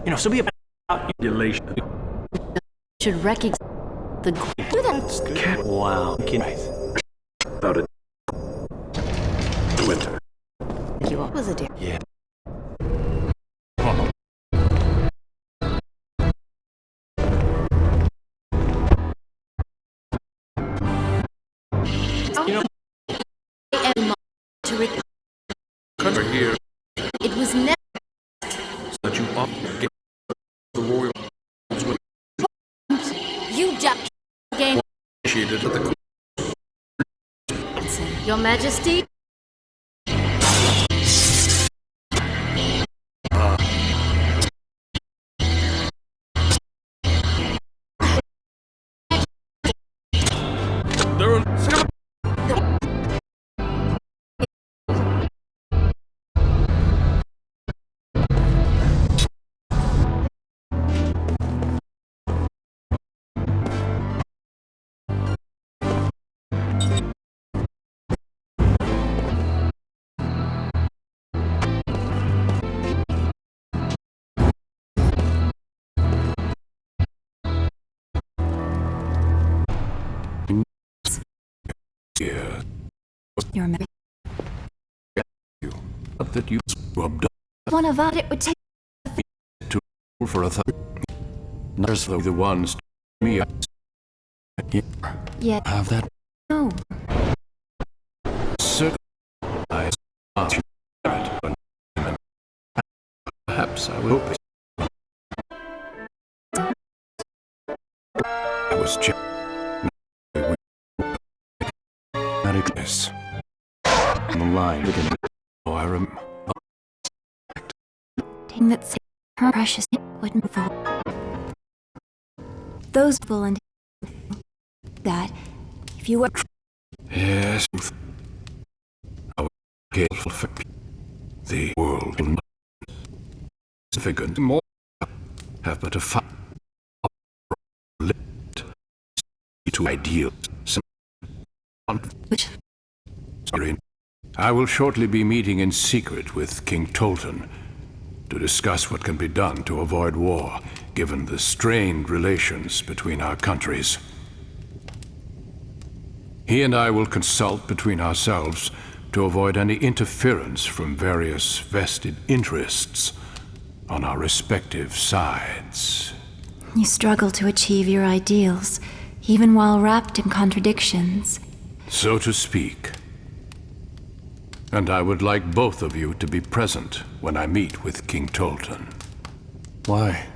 So be about elation. Should recognize the Wow. About it. Winter. you. What was it, dear? Yeah. To rec- Country here. it was never. That you often get the royal You game. initiated at the Your Majesty. There are here. Your Majesty. That you rubbed One of us. It would take. for a not as though the ones me Yet. have that No. circle. I perhaps I will. I was just this on the line again. Oh, I remember. Thing that saved her precious wouldn't fall. Those people and that if you were Yes. How careful for the world will not significant more have but a to ideal. which Sorry. I will shortly be meeting in secret with King Tolton to discuss what can be done to avoid war, given the strained relations between our countries. He and I will consult between ourselves to avoid any interference from various vested interests on our respective sides. you struggle to achieve your ideals, even while wrapped in contradictions. So to speak. And I would like both of you to be present when I meet with King Tolton. Why?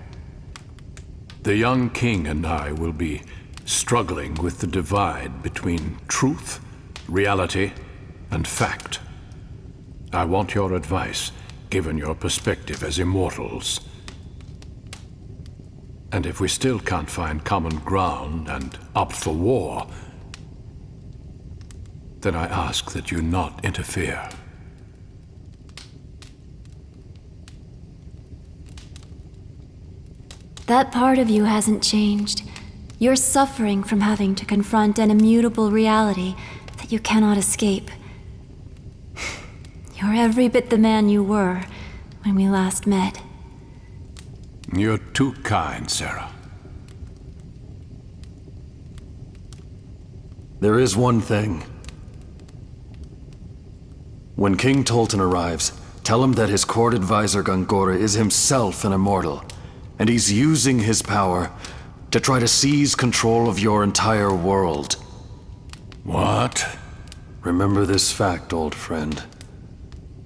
The young king and I will be struggling with the divide between truth, reality, and fact. I want your advice, given your perspective as immortals. And if we still can't find common ground and opt for war, then I ask that you not interfere. That part of you hasn't changed. You're suffering from having to confront an immutable reality that you cannot escape. You're every bit the man you were when we last met. You're too kind, Sarah. There is one thing. When King Tolton arrives, tell him that his court advisor Gangora is himself an immortal, and he's using his power to try to seize control of your entire world. What? Remember this fact, old friend,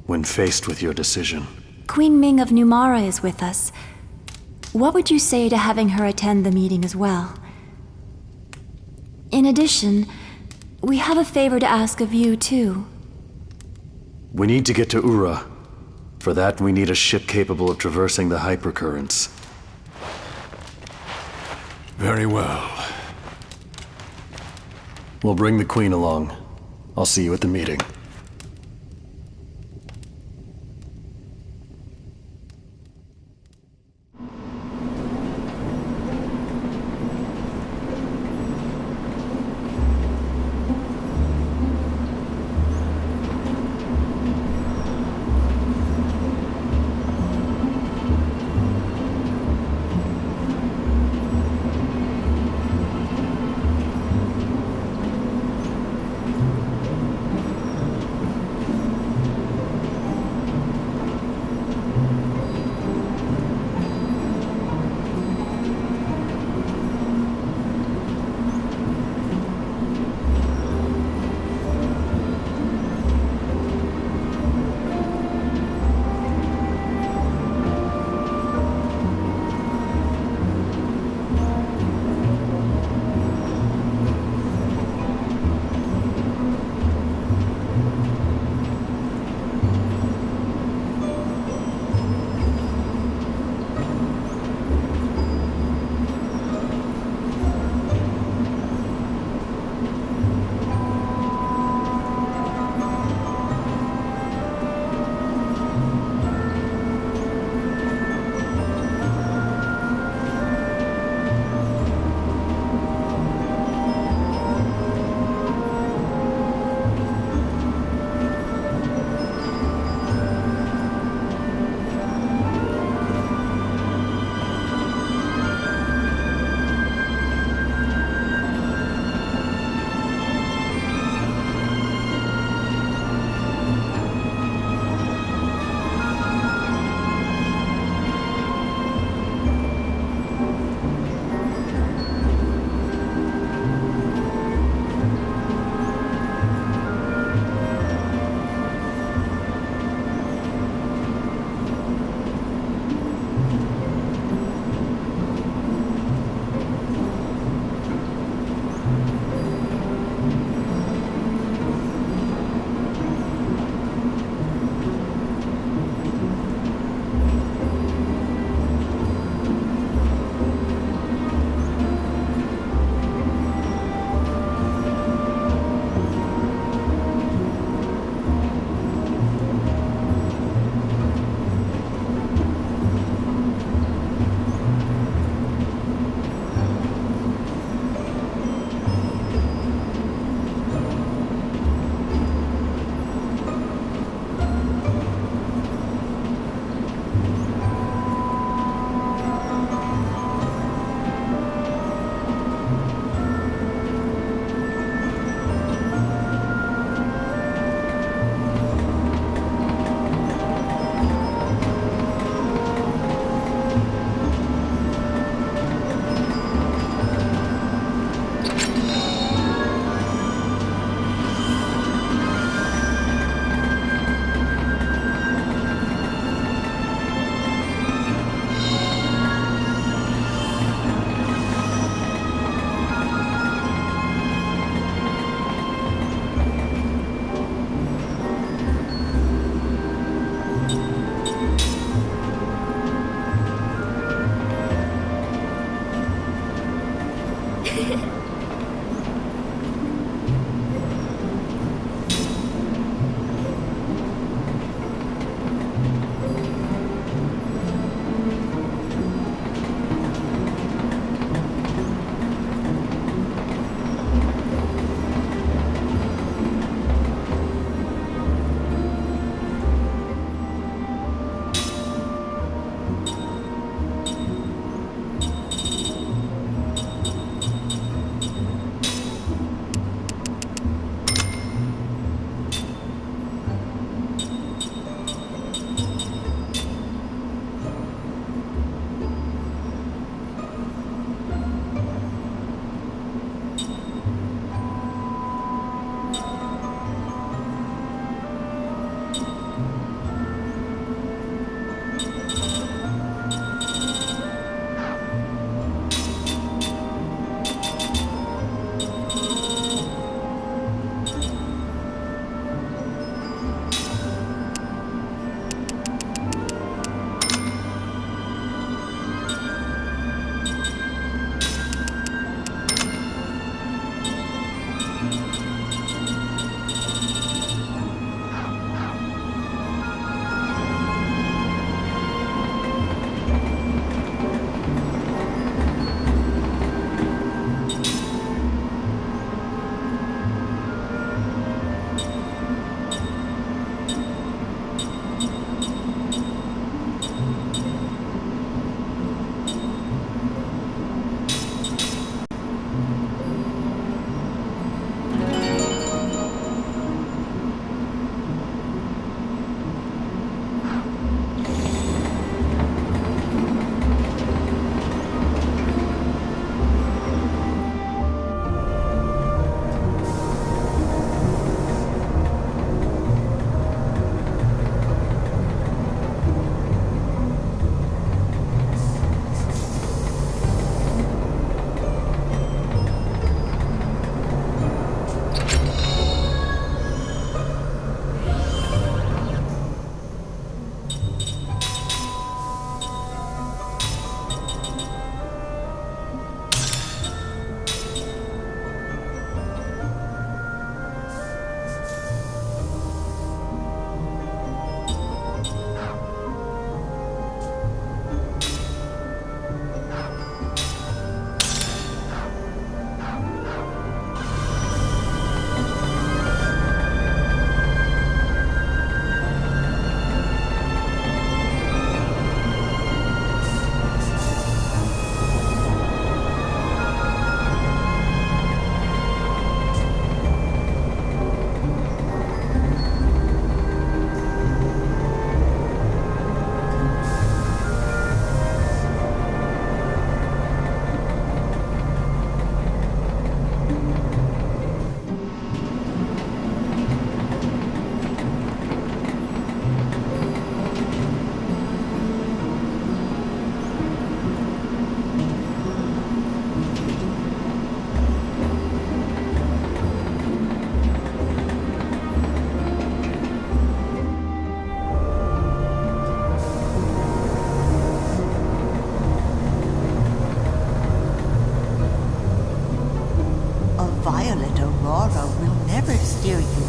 when faced with your decision. Queen Ming of Numara is with us. What would you say to having her attend the meeting as well? In addition, we have a favor to ask of you, too. We need to get to Ura. For that, we need a ship capable of traversing the hypercurrents. Very well. We'll bring the Queen along. I'll see you at the meeting.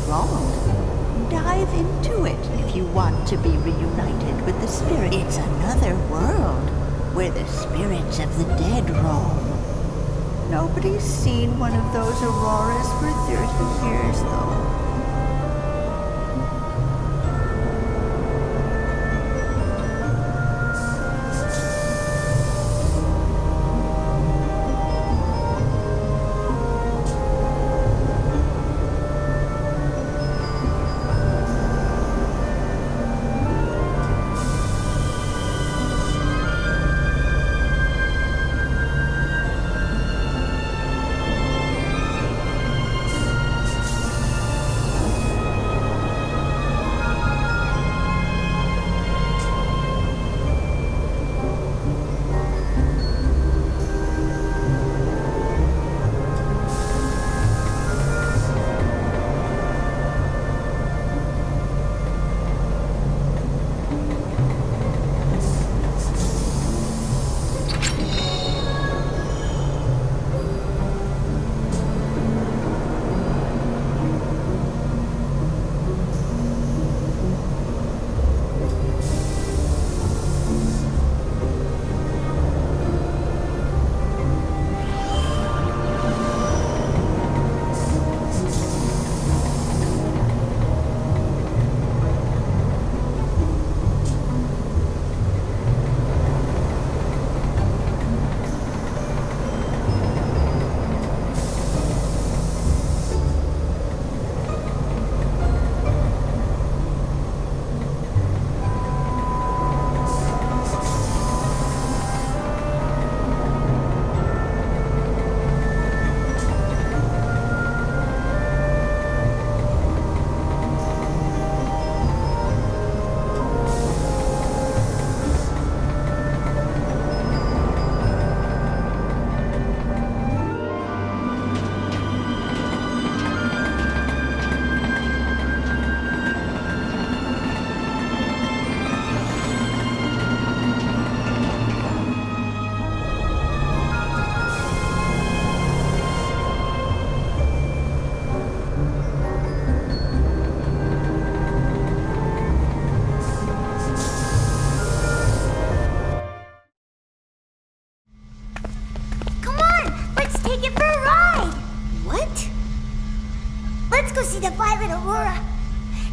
wrong. Dive into it if you want to be reunited with the spirit. It's another world where the spirits of the dead roam. Nobody's seen one of those auroras for 30 years, though. See the violet aurora.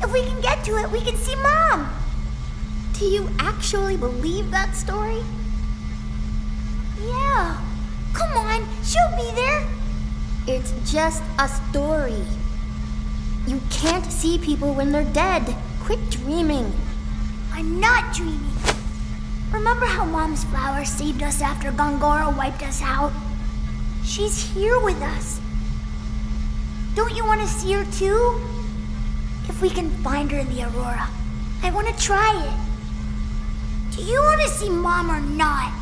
If we can get to it, we can see Mom. Do you actually believe that story? Yeah. Come on, she'll be there. It's just a story. You can't see people when they're dead. Quit dreaming. I'm not dreaming. Remember how Mom's flower saved us after Gongora wiped us out? She's here with us. Don't you want to see her too? If we can find her in the aurora, I want to try it. Do you want to see Mom or not?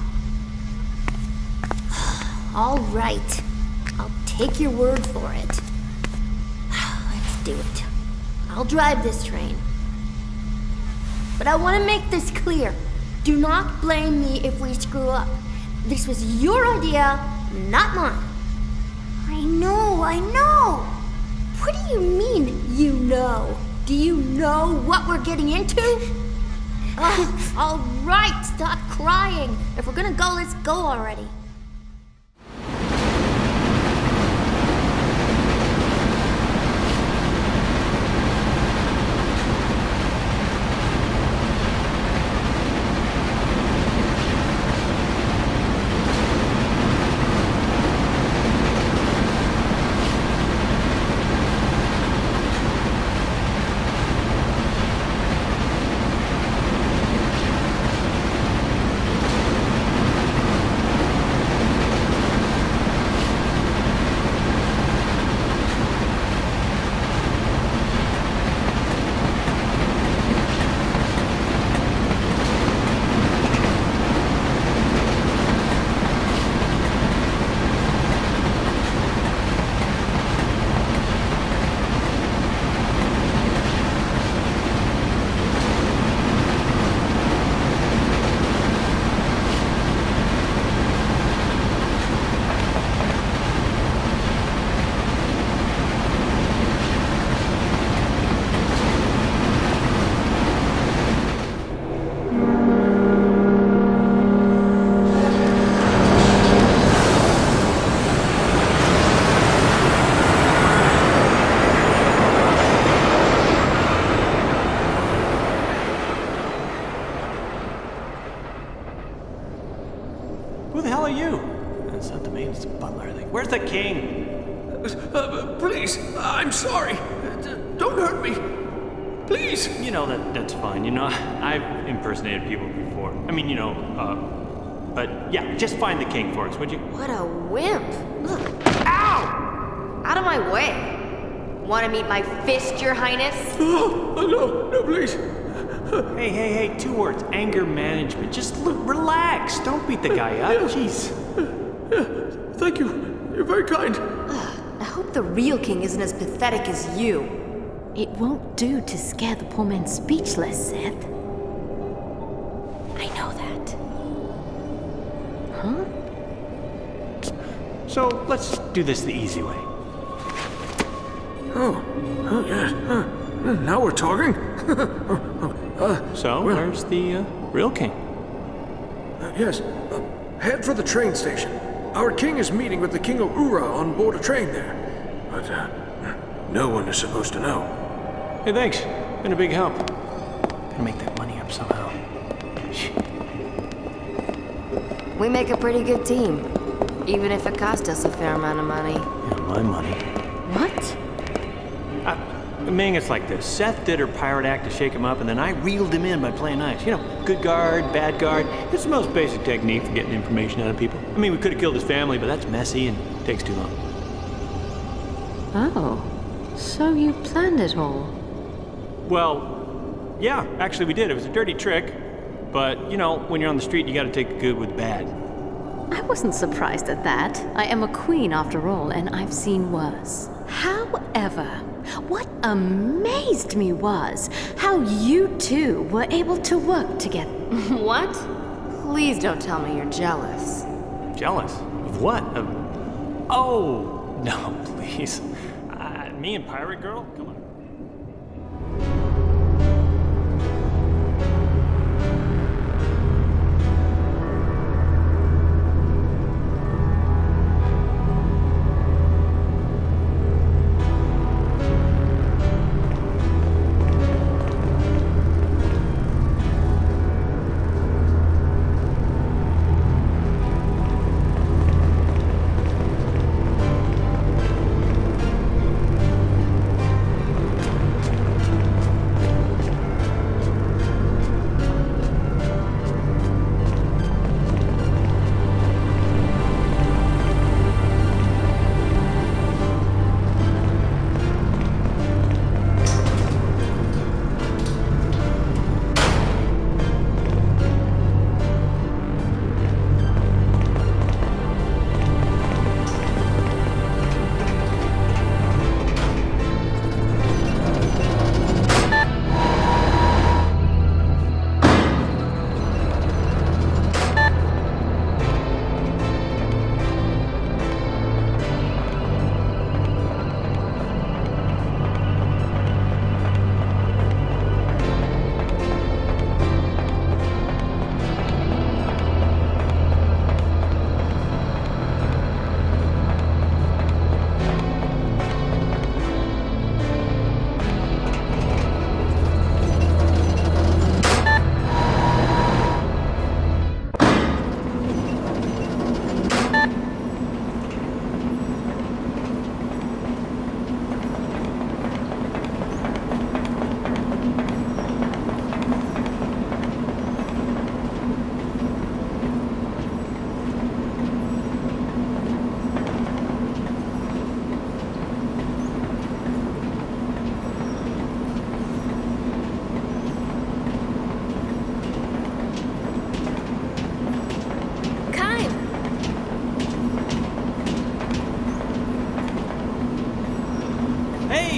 All right. I'll take your word for it. Let's do it. I'll drive this train. But I want to make this clear. Do not blame me if we screw up. This was your idea, not mine. I know. What do you mean, you know? Do you know what we're getting into? All right, stop crying. If we're gonna go, let's go already. Who the hell are you? That's not the maid, it's the butler, I think. Where's the king? Please, I'm sorry. Don't hurt me. Please. You know, that's fine. You know, I've impersonated people before. I mean, you know, but yeah, just find the king for us, would you? What a wimp. Ugh. Ow! Out of my way. Want to meet my fist, Your Highness? Oh, no, please. Hey, 2 words. Anger management. Just relax. Don't beat the guy up. Jeez. Yeah, thank you. You're very kind. I hope the real king isn't as pathetic as you. It won't do to scare the poor man speechless, Seth. I know that. Huh? So, let's do this the easy way. Oh, yes. Now we're talking. So, where's the real king? Yes. Head for the train station. Our king is meeting with the King of Ura on board a train there. But, no one is supposed to know. Hey, thanks. Been a big help. Gotta make that money up somehow. We make a pretty good team, even if it cost us a fair amount of money. Yeah, my money. What? Ming, it's like this. Seth did her pirate act to shake him up, and then I reeled him in by playing nice. You know, good guard, bad guard. It's the most basic technique for getting information out of people. I mean, we could have killed his family, but that's messy and takes too long. Oh, so you planned it all? Well, yeah, actually we did. It was a dirty trick, but, you know, when you're on the street, you gotta take the good with the bad. I wasn't surprised at that. I am a queen after all, and I've seen worse. However, what amazed me was how you two were able to work together. What? Please don't tell me you're jealous. Jealous? Of what? Oh, no, please. Me and Pirate Girl? Come on.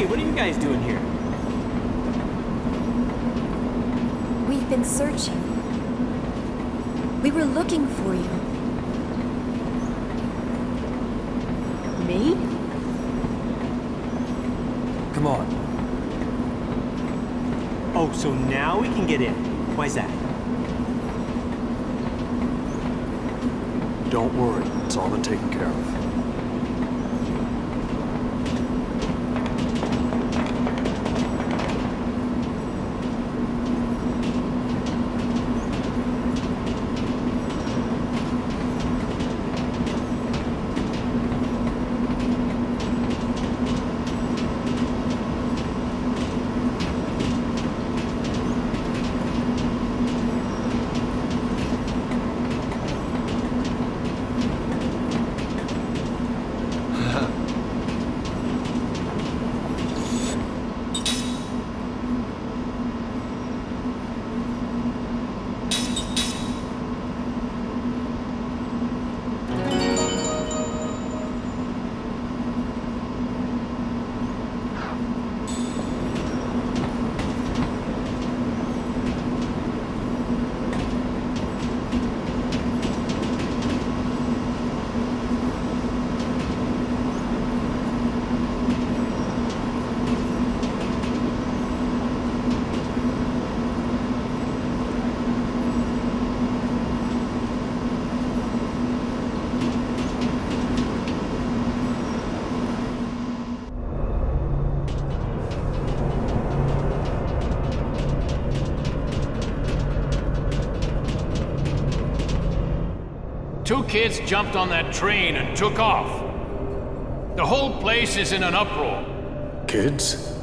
What are you guys doing here? We've been searching. We were looking for you. Me? Come on. Oh, so now we can get in. Why's that? Don't worry, it's all been taken care of. 2 kids jumped on that train and took off. The whole place is in an uproar. Kids?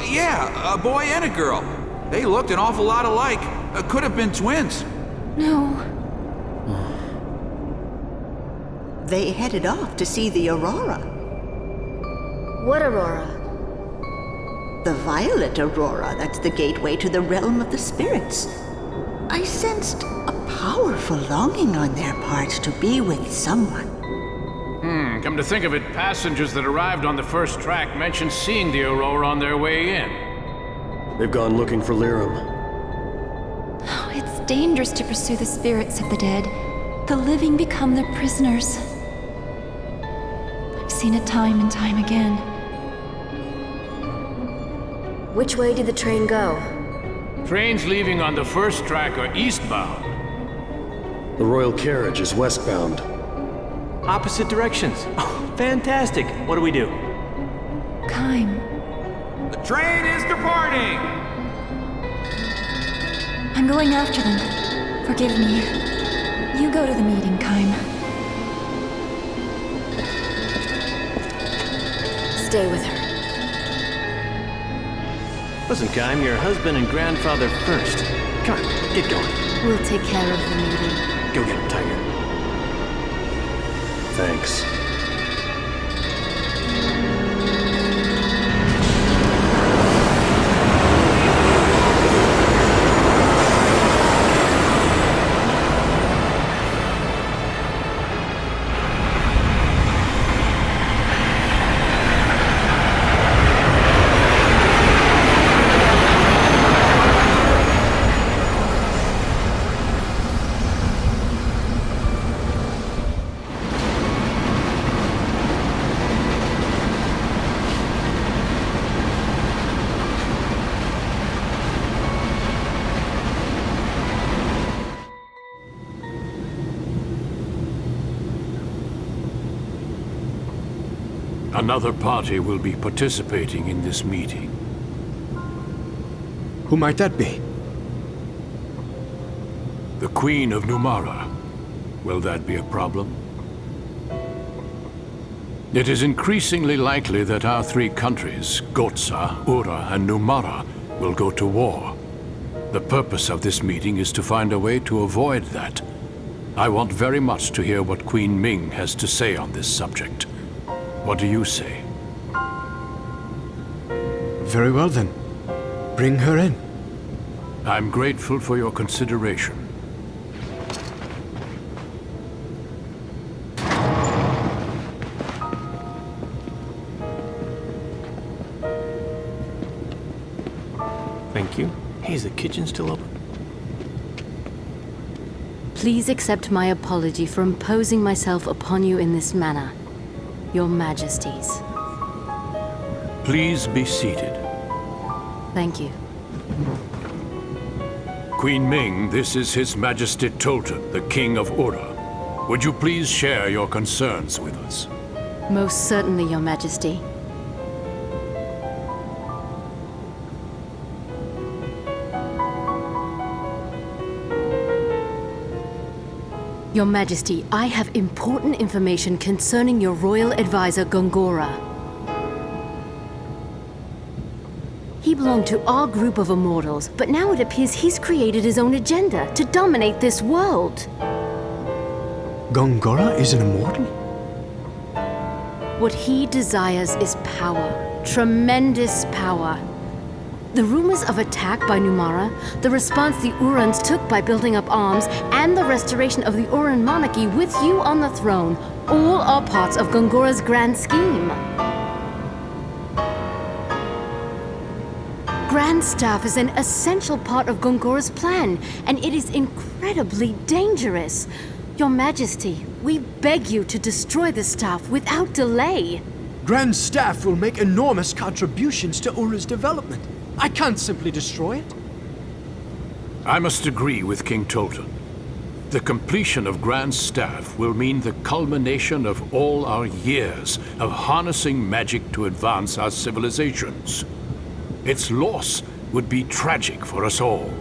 Yeah, a boy and a girl. They looked an awful lot alike. Could have been twins. No. They headed off to see the aurora. What aurora? The violet aurora, that's the gateway to the realm of the spirits. I sensed a powerful longing on their parts to be with someone. Come to think of it, passengers that arrived on the first track mentioned seeing the aurora on their way in. They've gone looking for Lirum. Oh, it's dangerous to pursue the spirits of the dead. The living become their prisoners. I've seen it time and time again. Which way did the train go? Trains leaving on the first track are eastbound. The royal carriage is westbound. Opposite directions. Oh, fantastic. What do we do? Kaim. The train is departing! I'm going after them. Forgive me. You go to the meeting, Kaim. Stay with her. Listen, Kaim, your husband and grandfather first. Come on, get going. We'll take care of the meeting. Go get him, Tiger. Thanks. Another party will be participating in this meeting. Who might that be? The Queen of Numara. Will that be a problem? It is increasingly likely that our 3 countries, Gotza, Ura, and Numara, will go to war. The purpose of this meeting is to find a way to avoid that. I want very much to hear what Queen Ming has to say on this subject. What do you say? Very well then. Bring her in. I'm grateful for your consideration. Thank you. Hey, is the kitchen still open? Please accept my apology for imposing myself upon you in this manner. Your Majesties. Please be seated. Thank you. Queen Ming, this is His Majesty Tolton, the King of Ura. Would you please share your concerns with us? Most certainly, Your Majesty. Your Majesty, I have important information concerning your royal advisor, Gongora. He belonged to our group of immortals, but now it appears he's created his own agenda to dominate this world. Gongora is an immortal? What he desires is power. Tremendous power. The rumors of attack by Numara, the response the Urans took by building up arms, and the restoration of the Uran monarchy with you on the throne, all are parts of Gongora's grand scheme. Grand Staff is an essential part of Gongora's plan, and it is incredibly dangerous. Your Majesty, we beg you to destroy the staff without delay. Grand Staff will make enormous contributions to Ura's development. I can't simply destroy it. I must agree with King Tolton. The completion of Grand Staff will mean the culmination of all our years of harnessing magic to advance our civilizations. Its loss would be tragic for us all.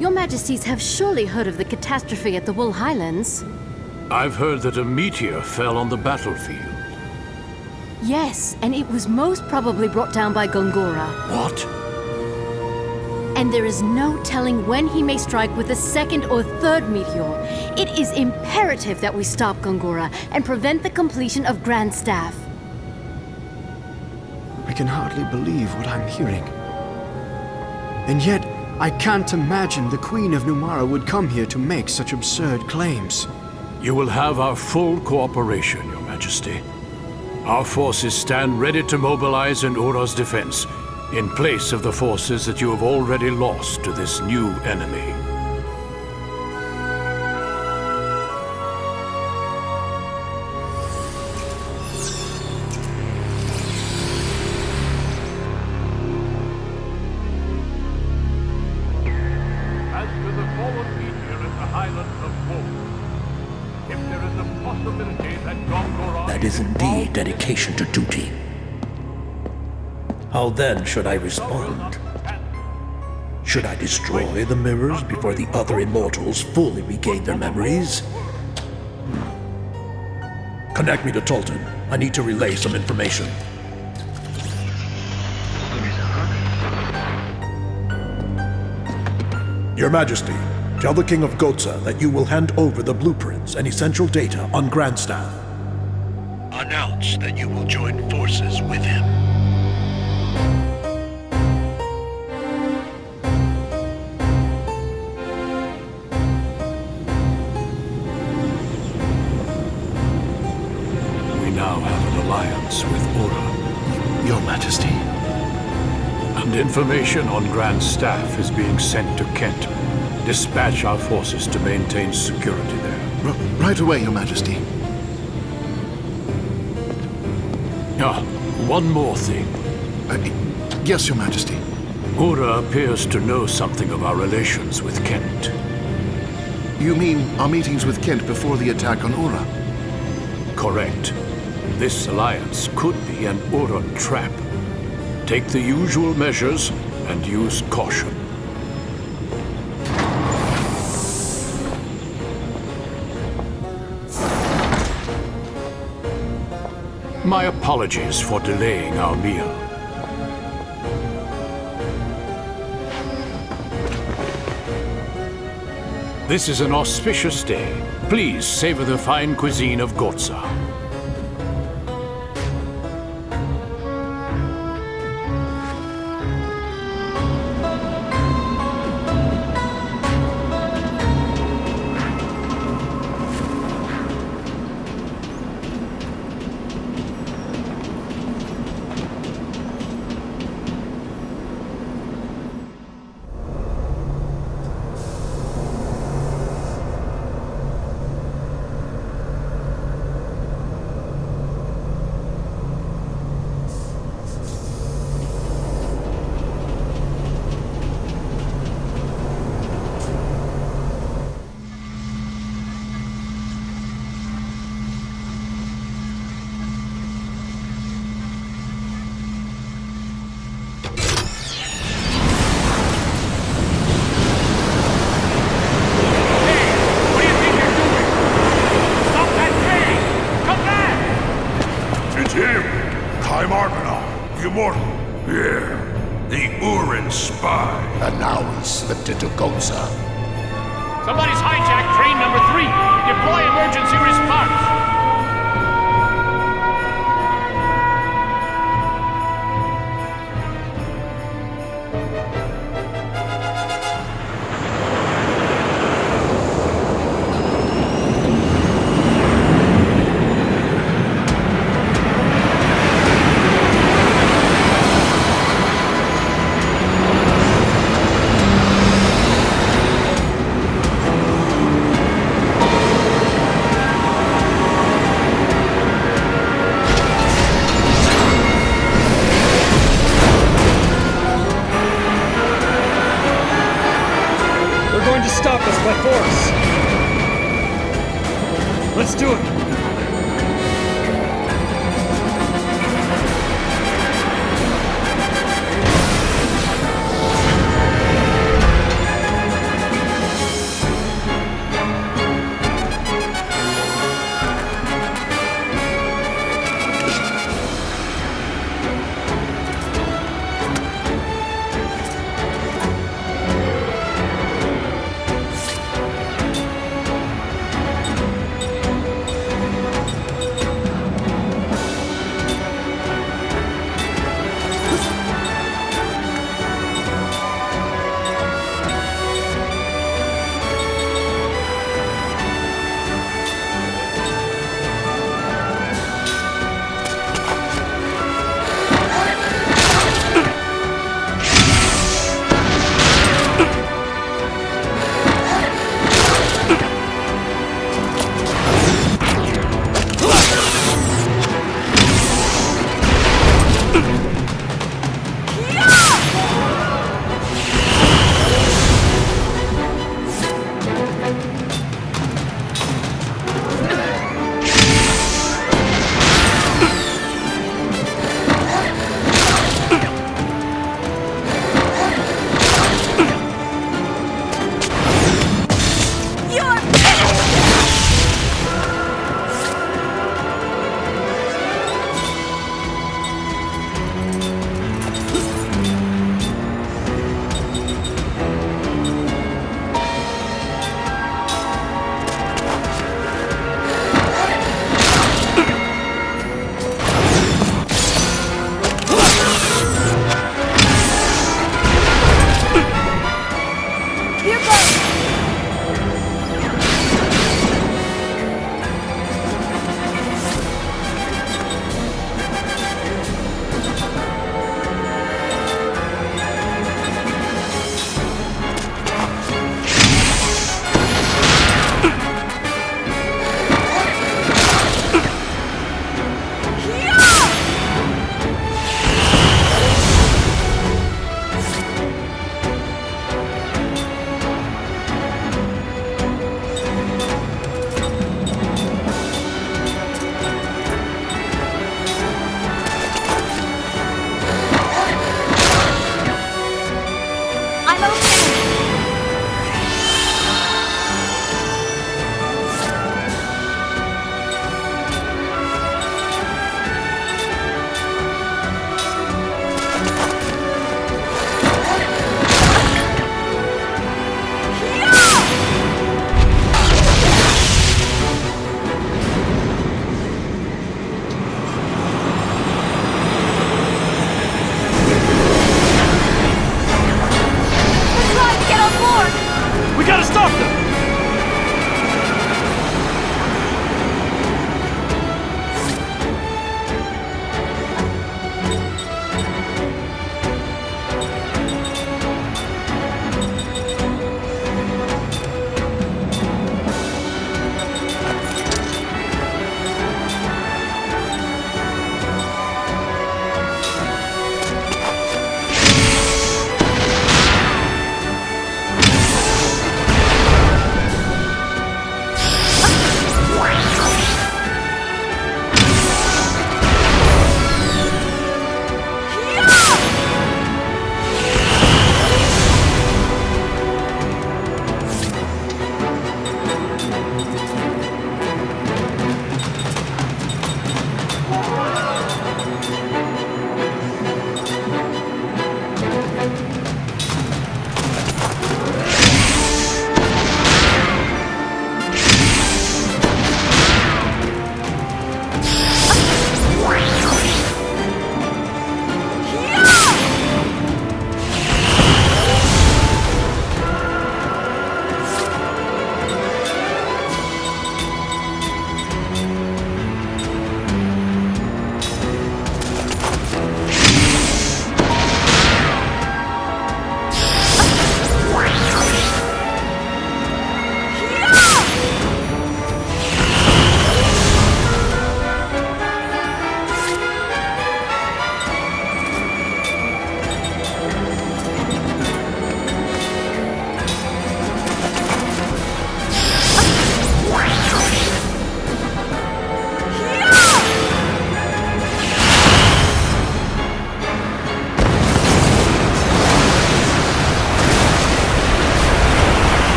Your Majesties have surely heard of the catastrophe at the Wool Highlands. I've heard that a meteor fell on the battlefield. Yes, and it was most probably brought down by Gongora. What? And there is no telling when he may strike with a second or third meteor. It is imperative that we stop Gongora and prevent the completion of Grand Staff. I can hardly believe what I'm hearing. And yet, I can't imagine the Queen of Numara would come here to make such absurd claims. You will have our full cooperation, Your Majesty. Our forces stand ready to mobilize in Ura's defense, in place of the forces that you have already lost to this new enemy. As to the forward meteor at the Highlands of Wool, if there is a possibility that Gongora... That is indeed dedication to duty. How then should I respond? Should I destroy the mirrors before the other immortals fully regain their memories? Connect me to Tolton. I need to relay some information. Your Majesty, tell the King of Gotza that you will hand over the blueprints and essential data on Grandstaff. Announce that you will join forces with him. We now have an alliance with Ura. Your Majesty. And information on Grand Staff is being sent to Kent. Dispatch our forces to maintain security there. Right away, Your Majesty. One more thing. Yes, Your Majesty. Ura appears to know something of our relations with Kent. You mean our meetings with Kent before the attack on Ura? Correct. This alliance could be an Ura trap. Take the usual measures and use caution. My apologies for delaying our meal. This is an auspicious day. Please savor the fine cuisine of Gotza. Into Gotza. Somebody's hijacked train number 3. Deploy emergency response. Let's do it!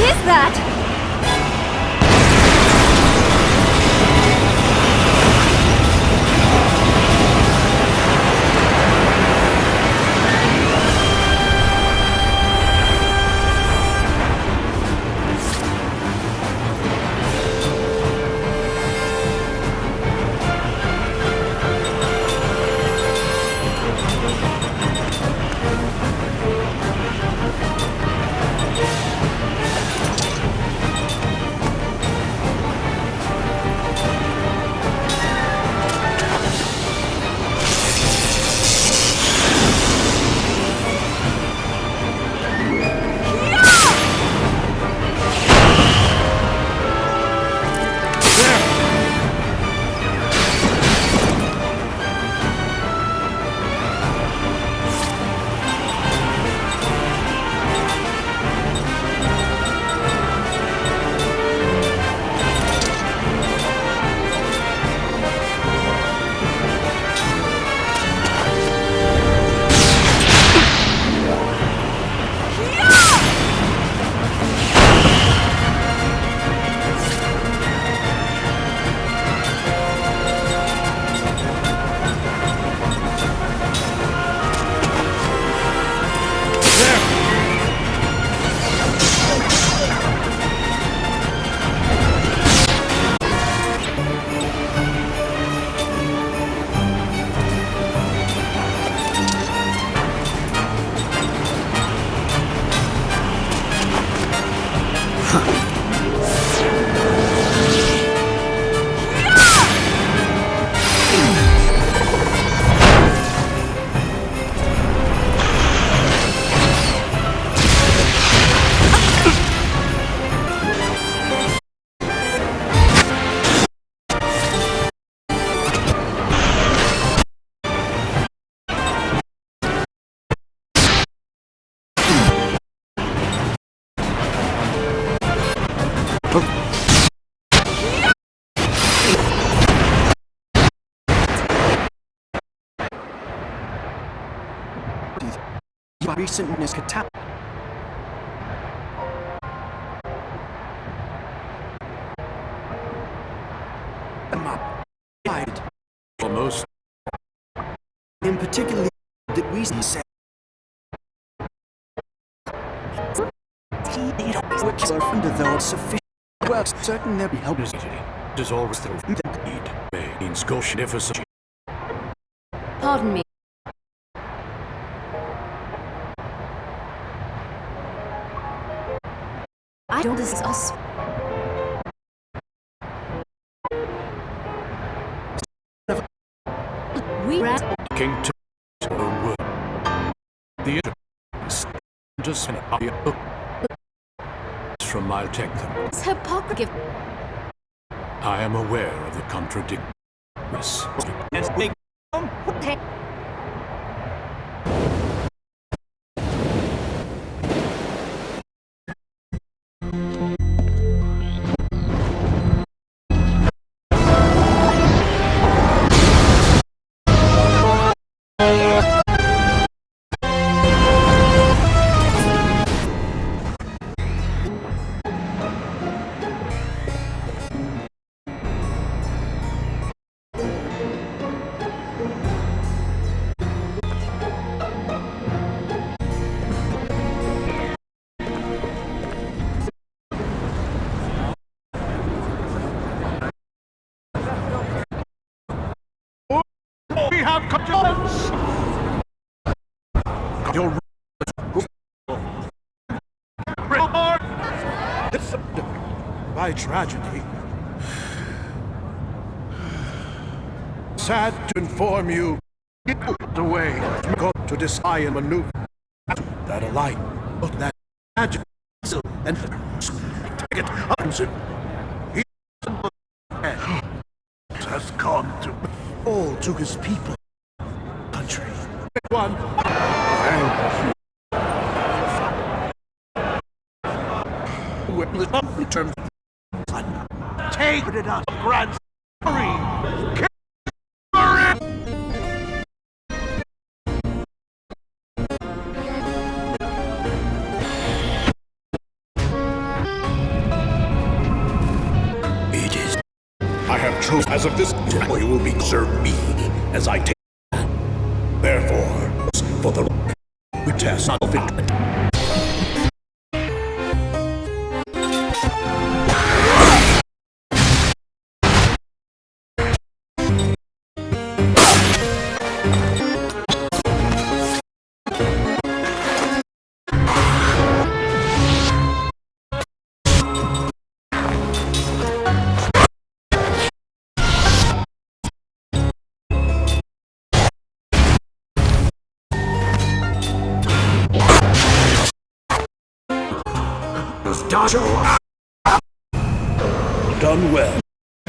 is that? Recentness catastrophe. Almost. In particular, did we say which are under those sufficient? Well, certain there be help. It is always the need. Means Goshenifus. Pardon me. I don't discuss. We ran King to the just from my tech. it's hypocrisy. I am aware of the contradiction. We have controls! Your by tragedy. Sad to inform you, get away to defy and maneuver that alike, that magic and target opposite. He has come to all to his people, country. One. Thank you. Return. Take it up, grand story. truth as of this day, you will be served me as I take. Therefore, for the we test not of it. Done well.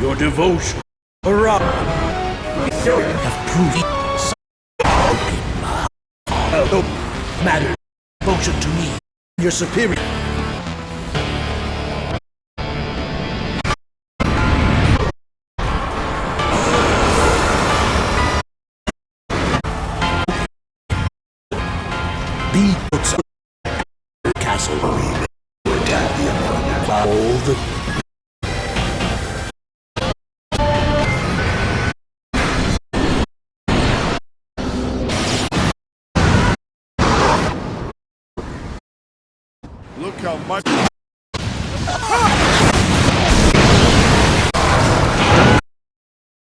Your devotion. Hurrah! You have proved no matter. Devotion to me, your superior. The castle. All the look how much.